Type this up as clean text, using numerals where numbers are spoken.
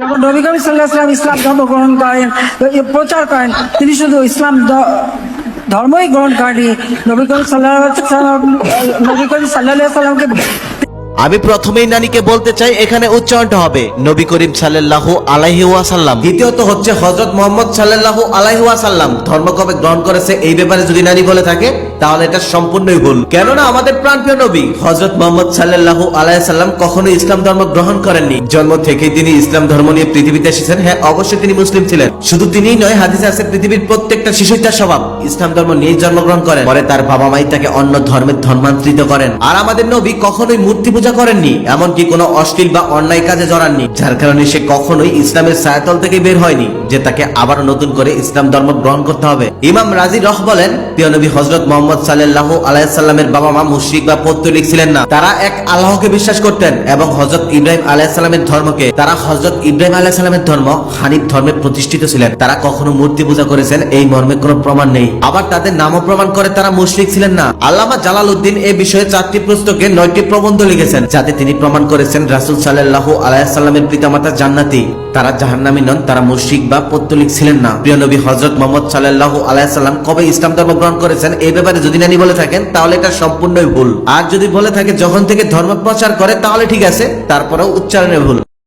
যখন নবী করিম সাল্লাল্লাহু আলাইহি ওয়াসাল্লাম ইসলাম ধর্ম গ্রহণ করেন, প্রচার করেন, তিনি শুধু ইসলাম ধর্মই গ্রহণ করেনি, নবী করিম সাল্লাল্লাহু আলাইহি ওয়াসাল্লামকে আমি প্রথমেই নানিকে বলতে চাই এখানে উচ্চারণটা হবে নবী করিম সাল্লাল্লাহু আলাইহি ওয়াসাল্লাম। দ্বিতীয়ত হচ্ছে হযরত মুহাম্মদ সাল্লাল্লাহু আলাইহি ওয়াসাল্লাম ধর্ম কবে গ্রহণ করেছে এই ব্যাপারে যদি নানি বলে থাকে তাহলে এটা সম্পূর্ণই ভুল। কেননা আমাদের প্রাণপ্রিয় নবী হযরত মুহাম্মদ সাল্লাল্লাহু আলাইহি ওয়াসাল্লাম কখনো ইসলাম ধর্ম গ্রহণ করেননি। জন্ম থেকেই তিনি ইসলাম ধর্ম নিয়ে পৃথিবীতে এসেছেন। হ্যাঁ, অবশ্যই তিনি মুসলিম ছিলেন। শুধু তিনিই নয়, হাদিসে আছে পৃথিবীর প্রত্যেকটা শিশুই তার স্বভাব ইসলাম ধর্ম নিয়ে জন্মগ্রহণ করেন, পরে তার বাবা মাই তাকে অন্য ধর্মের ধর্মান্তরিত করেন। আর আমাদের নবী কখনোই মূর্তি পূজা করেননি, এমনকি কোনো অশ্লীল বা অন্যায় কাজে জড়াননি, যার কারণে সে কখনোই ইসলামের ছায়াতল থেকে বের হয়নি যে তাকে আবার নতুন করে ইসলাম ধর্ম গ্রহণ করতে হবে। ইমাম রাজি রহ বলেন, প্রিয় নবী হযরত মুহাম্মদ সাল্লাল্লাহু আলাইহি সাল্লামের বাবা মা মুশরিক বা পৌত্তলিক ছিলেন না। তারা এক আল্লাহকে বিশ্বাস করতেন এবং হযরত ইব্রাহিম আলাইহিস সালামের ধর্মকে হযরত ইব্রাহিম আলাইহিস সালামের ধর্ম হানিফ ধর্মে প্রতিষ্ঠিত ছিলেন। তারা কখনো মূর্তি পূজা করেছেন এই মর্মে কোনো প্রমাণ নেই। আবার তাদের নামও প্রমাণ করে তারা মুশরিক ছিলেন না। আল্লামা জালালউদ্দিন এই বিষয়ে 4টি পুস্তকে 9টি প্রবন্ধ লিখেছেন, যাতে তিনি প্রমাণ করেছেন রাসূল সাল্লাল্লাহু আলাইহি সাল্লামের পিতামাতা জান্নাতি, তারা জাহান্নামী নন, তারা মুশরিক বা পৌত্তলিক ছিলেন না। প্রিয় নবী হযরত মুহাম্মদ সাল্লাল্লাহু আলাইহি সাল্লাম কবে ইসলাম ধর্ম গ্রহণ করেছেন এই ব্যাপারে যদি নানি বলে থাকেন তাহলে এটা সম্পূর্ণই ভুল। আর যদি বলে থাকে যখন থেকে ধর্ম প্রচার করে তাহলে ঠিক আছে, তারপরেও উচ্চারণে ভুল।